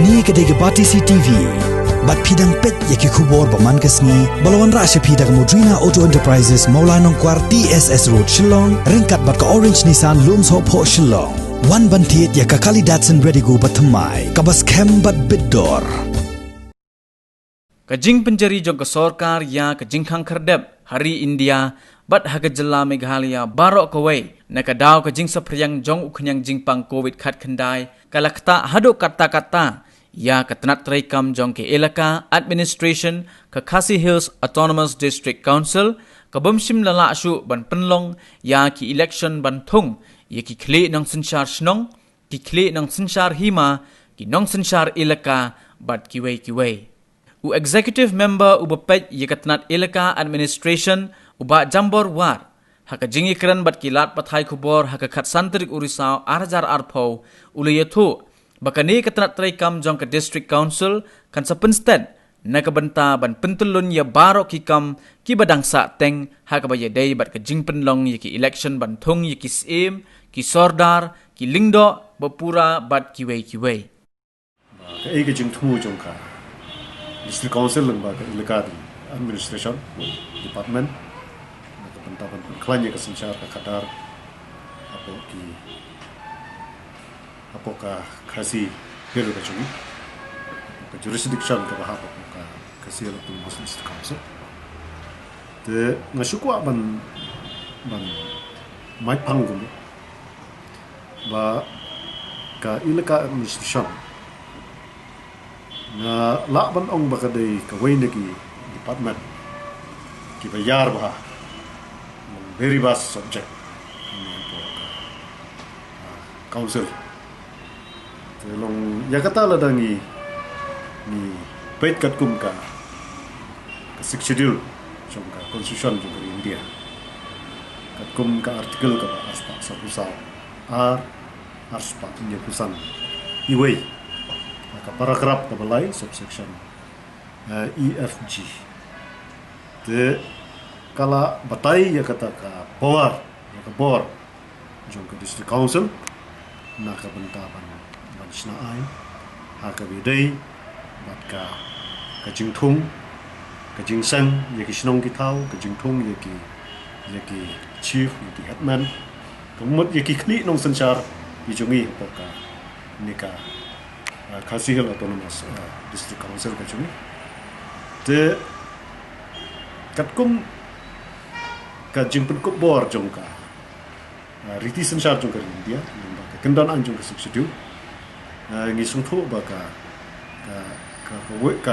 Kani kedai Bati CTV. Bat pidang pet yaki kubor paman kesni. Balawan rasya pidang Modrina Auto Enterprises Maulanong Kwar TSS Road Shillong. Ringkat bat ka Orange Nissan Lums Hop Ho Shillong. Wan bantiet yaka kali Datsun ready go batamai. Kabas kem bat bidor. Kajing penjari jong kesorkar ya kajing khang kerdep hari India bat haga jela Meghalaya barok kawai nakadaw kajing sapriyang jong uknyang jingpang COVID khat kendai kalakta hadok kata-kata ya ketenat traikam jong ke elaka administration ke Khasi Hills Autonomous District Council ke bumsim lala asyu ban penlong ya ki election ban thung ya ki khle nang sensyar snong ki khle nang sensyar hima ki nong sensyar elaka bat kiwai u executive member ubapet ya ketenat elaka administration uba jambor war haka jingi kran bat kilat pathai khubor haka khat santrik urisau arjar arpau ulayathu bakani ketenat traikam jong ke district council kan sapenstead na kabenta ban pentulun ya barok kikam ki badangsa teng haka baya dei bat ke jing penlong ya ki election ban thung ya ki sim ki sordar ki lingdo bapura bat kiwei ka ai ke jing thu jong ka district council lembaga elaka administration department pentawan klanya ke sensyar ke kadar apakah Khasi Hills ke cumi ke jurisdiction ke bahap apakah Khasi Hills Autonomous District Council te ngasukwa ban mai panggung ba ka ilaka administration na la ban ong bakadai ka wain ki department ki bayar bah very vast subject council telong ya kata la dangi ni pait kat kum ka six schedule jongka constitution jongka India kat kum ka artikel ka aspa sabusau arspa nya kusan iwei ka paragraph ka balai subsection EFG te kala batai ya kata ka power ya ka bor jong ka district council na ka bentaban bansna ai ha ka bidai bat ka jing thung ka jing sang ya ki snong ki thau ka jing thung ya ki chief ya ki hetman kumut ya ki khni nong sanchar bi jongi ka ni ka Khasi Hills Autonomous District Council ka chumi te katkum ka jingpen ko bor jongka riti sensyar jongka India ka kendan an jongka subsidiu ngi sungthu ba ka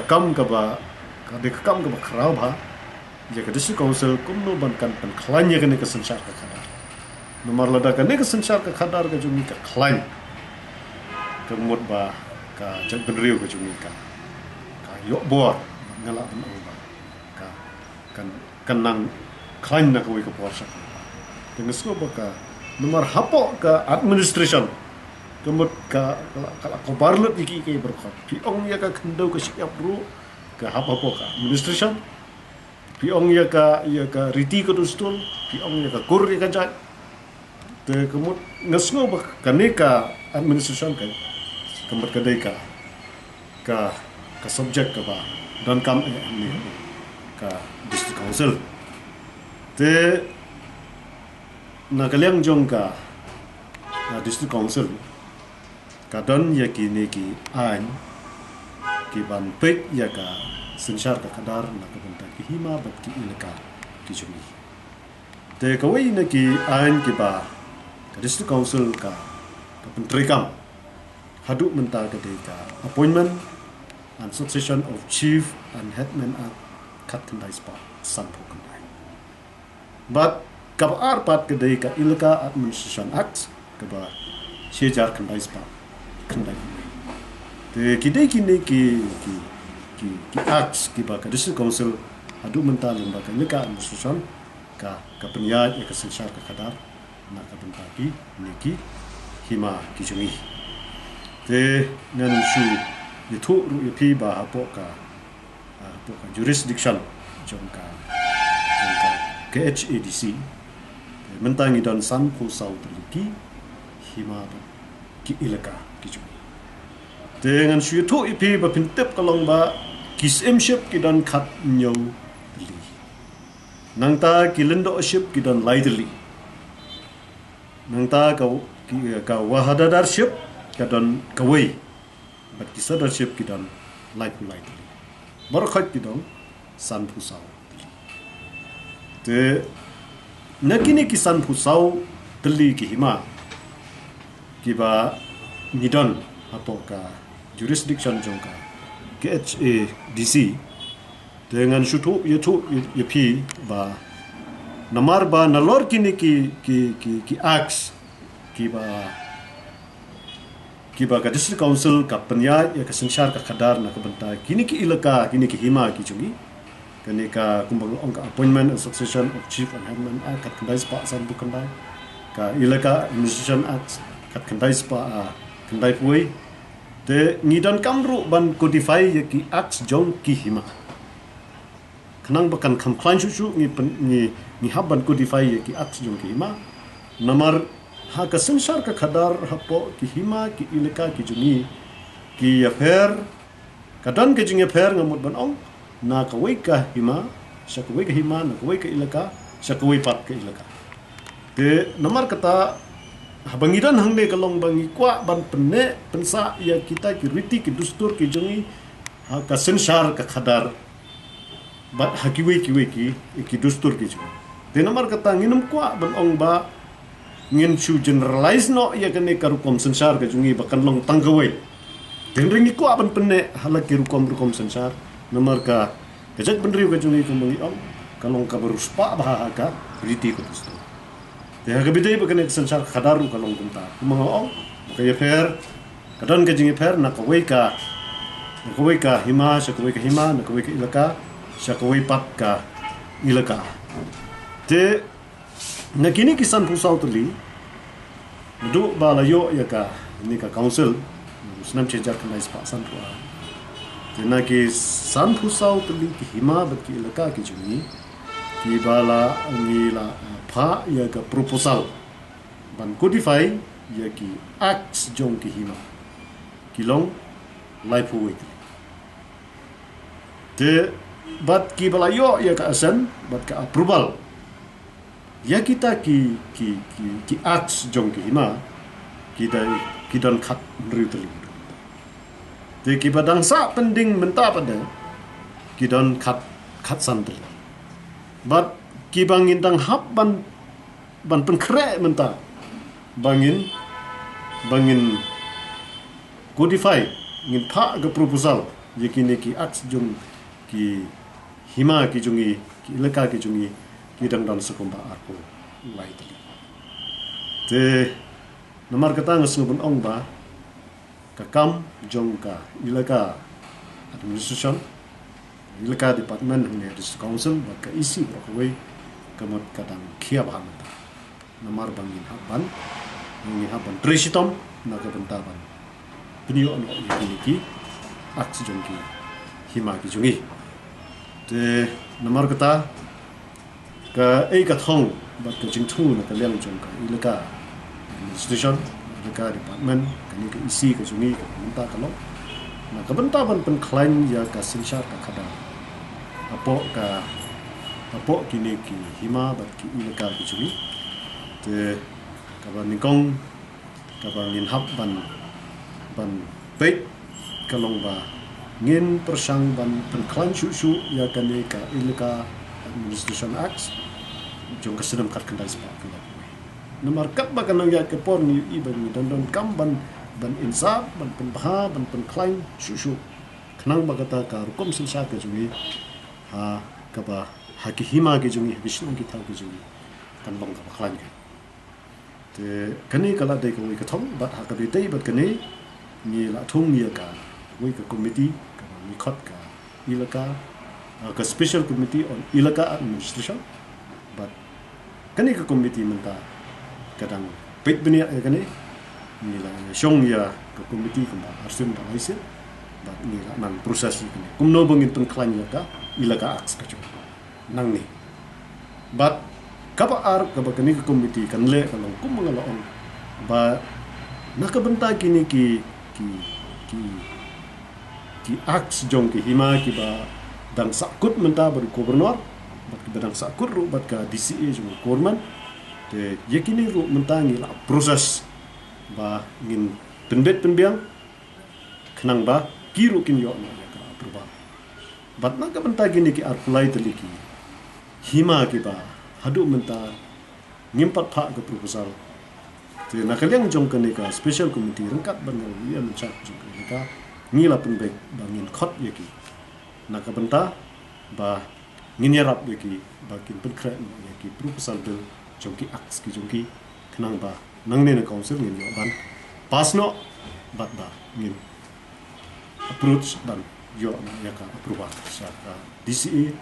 kam ka ba ka de kam ka ba khrau ba je ka district council kumno ban kan pen khlanya ka ne ka sensyar ka khadar nomor lada ka ne ka sensyar ka khadar ka jumi ka khlan ka mut ba ka jangpen riu ka jumi ka yok bor ngala ban ba ka kan klain na kawai ka puasa. Dengan semua baka nomor hapo ka administration kemut ka barlut iki berkat. Piong ya ka kendau ka siap bro ka hapo ka administration. Piong ya ka riti ka dustul, piong ya ka kur ya ka jat. Te kemut ngesngo baka kaneka administration ka kemut kadai ka subject ka ba dan kam ni ka district council te nakaliang jong ka district council kadon ya ki an ki ban pek ya ka sensyar ka kadar na ka benta ki hima bat ki ilaka ki jumi te kawai na ki an ki ba ka district council ka pentrikam haduk menta ka de ka appointment and succession of chief and headman at kat kendai spa sampo but kabar pat kedai ka ilka administration act kaba shejar kendai spa kendai te kidai kini ki act ki ba ka district council adu mental lembaga ilka administration ka penyat ya ka sensyar ka kadar na ka bentaki niki hima ki jumi te nan su itu ru pi ba hapo ka jurisdiction jongka KHADC mentangi dan san ko sau terliki hima ki ilaka ki jumi dengan syutu ipi bapintip kalong ba kisemship kidan khat nyaw li nangta kilendo ship kidan laidli nangta ka wahadadarship kidan kawai bat kisadarship kidan laidli barakhat kidan san phusau te nakini kisan phusau tli ki hima kiba nidon apoka jurisdiction jongka KHADC dengan syutu yapi ba namar ba nalor kini ki acts kiba ka district council ka penya ya ka sensar ka khadar na ka banta kini ki ilaka kini ki hima ki chungi kani ka kumbang ong ka appointment association of chief and headman act kat kandai spa san bu kandai ka ilaka administration act kat kandai spa kandai puai te ngidan kamru ban codify ya ki acts jong ki hima kanang bakan kam klan chu ni haban codify ya ki acts jong ki hima namar ha ka sensar ka khadar hapo ki hima ki ilaka ki jungi ki affair kadan ke jinge affair ngamut ban ong na kawai ka hima sa kawai ka hima na kawai ka ilaka sa kawai pat ka ilaka te namar kata habangidan hangle kalong bangi kwa ban penne pensa ya kita ki riti ki dustur ki jungi ha ka sensar ka khadar bat hakiwi ki dustur ki jungi te namar kata nginum kwa ban ong ba ngin chu generalize no ya kane karukom sensar ka jungi bakan long tanggawai den ringi kwa ban penne halaki rukom sensar nomor ka kajak bendri ka jungi ko mangi ong kalong ka beruspa bah ka riti ko tusto te ha gabidai ba kane sensar khadaru kalong kunta mga ong ka ye fair kadon ka jingi fair na ka wei ka hima sa ka hima na ka ilaka sa ka pat ka ilaka te nakini kisan pusau tuli du ba la yo ya ka ni ka council senam chejar kan is pa san tua tena ki san pusau tuli ki hima bat ki ilaka ki juni ki bala ni la pha ya ka proposal ban codify ya ki acts jong ki hima kilong life week te bat ki bala yo ya ka asan bat ka approval ya kita ki acts jong ki hima kita don khat rutli te ki badang sa pending menta pada ki don khat santri but ki bangin dang hap ban penkre menta bangin codify ngin pha ga proposal yakini ki acts jong ki hima ki jungi ki ilaka ki jungi ki dang dan sekomba arko laitli te namar kata ngasubun ong ba kakam jong ka ilaka administration ilaka department ng district council ba ka isi ba kawai kamot kadang kia ba mata namar bangin haban tresitom na kabantaban piniyo ano ki aks jong ki hima ki jungi te namar kata ka ka thong bat ka jingthu na ka leng jong ka ilaka administration ilaka department kani ka isi ka jungi ka banta ka lo na ka banta ban pen klain ya ka sinsar ka khada apo kini ki hima bat ki ilaka ki jungi te ka ban nikong ka ban nin hap ban pek kalong ba ngin persang ban pen klain shu ya kani ka ilaka administration acts jong ka sedem kat kendai sepak kala nomor kat ba kanang ya ke por ni iban ni don kam ban insaf ban penbaha ban penklaim shu kanang ba kata ka rukom sensa ke jungi ha ka ba haki hima ke jungi bisnu ki thau ke jungi kan bang ka klaim ke te kani kala dei ko ka thong bat ha ka be dei bat kani ni la thong ni ka wi ka committee ka ni khot ka ilaka ka special committee on ilaka administration but kani ka committee menta kadang pet benia kani ni la shong ya ka committee ka arsim ba laise but ni la nang proses ni kani kumno bangin tung klan ya ka ilaka aks ka nang ni but kapa ar ka ba kani ka committee kan le ka long kum mangala on ba nakabenta kini ki ki aks jong ki hima ki ba dang sakut menta baru gubernur bat ki dang sakut ru bat ka DCA jong korman te yakini ru menta ngi la proses ba ngin penbet penbiang kenang ba kiru kin yo na ka apruba bat na ka menta gini ki arpulai teliki hima ki ba hadu menta ngimpat phak ke proposal te nakaliang jong ka ka special committee rengkat bangal ya mencak jong ka ngila penbek bangin khot yaki nakabenta ba nginyarap yaki bakin penkret yaki proposal bill jongki aks ki jongki kenang ba nangne na council ngin yo ban pasno bat ba ngin approach ban yo na yaka approva sa DCA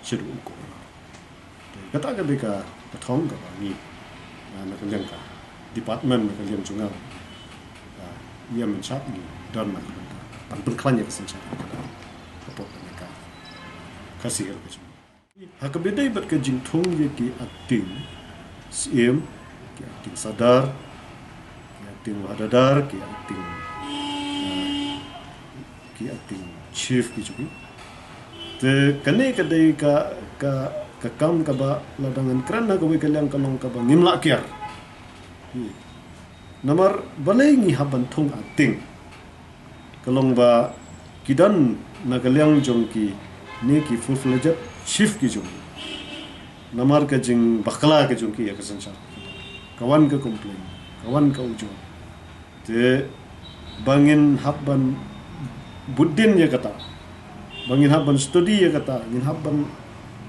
sedu uko kata ka beka patong ka ba ni nakaliang ka department nakaliang jungal ia mencap ni dan nakabenta pan berkelanya kesencara kapok mereka kasih kerja hakabedai bat ke jingthong ye ki acting CM ki acting sadar ki acting wadadar ki acting chief ki juga te kane kadai ka kam ka ba ladangan kerana ka we kaliang kalong ka ba ngimla kiar namar balai ngi haban thong acting kalong ba kidan nakaliang jongki ne ki full-fledged chief ki jong namar ka jing bakla ka jongki ya kesensa kawan ka komplain kawan ka ujo te bangin habban buddin ya kata bangin habban studi ya kata ngin habban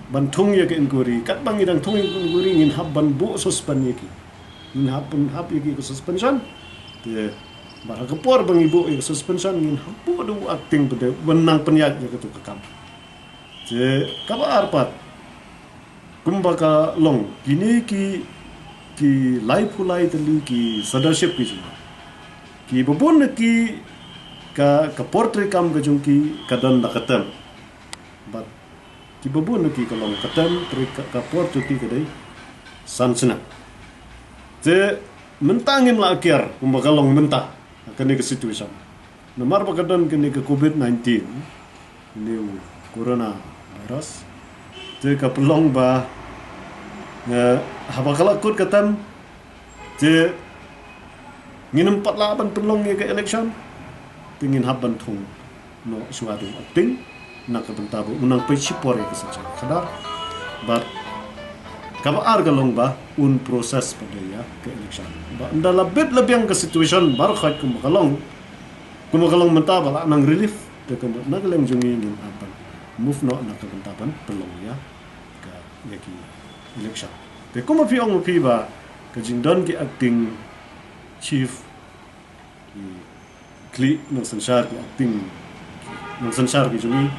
bantung ya ke inquiry kat bangidang thong inquiry ngin habban bu suspension ya ki ngin habban hab ya ki suspension te bara kepor bang ibu yang suspension ngin hampu do acting pada wenang penyat je ketu kekam je kaba arpat kumbaka long kini ki life hulai tali ki leadership ki bobon ki ka portrait kam ka jungki kadan da katam but ki bobon ki kalong katam tri ka portrait ki kadai sansana je mentangin la akhir kumbaka long mentah kene ke situation nomor pakadan kene ke COVID-19 ini corona virus te ka pelong ba habakala kut katam te ngin 48 pelong ke election tingin haban thung no suatu acting nak bentabu unang pe sipore ke saja kadar but kaba argalong ba un proses pada ya ke election ba anda lebih yang ke situation baru khat kumakalong menta bala nang relief de kan nagaleng jungi ngin apan move no nak bentaban pelong ya ke yaki election te kuma pi ong pi ba ke jingdon ki acting chief ki kli nang sansar ki acting nang sansar ki jungi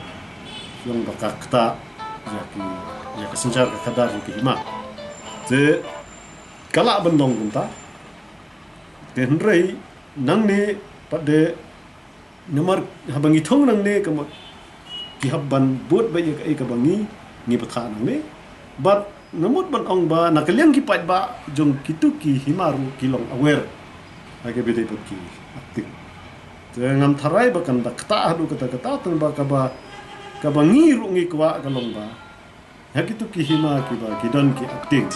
yang bakakta ya kesencar ke kadar ki hima je kala bendong kunta tenrei nang ne pada nomor habangi thong nang ne kam ki habban bot ba ye ka bangi ni patha nang ne but namut ban ong ba nakaliang ki pat ba jong kitu ki himaru kilong aware age bede ki aktif je ngam tharai ba kan da kata hadu kata tan ba ka bangi ru ngi kwa kalong ba hakitu ki hima ki ba kidan ki acting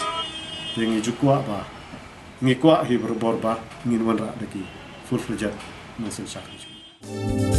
tengi jukwa ba ngi kwa hi berbor ba ngin wan ra daki full fledged no sensation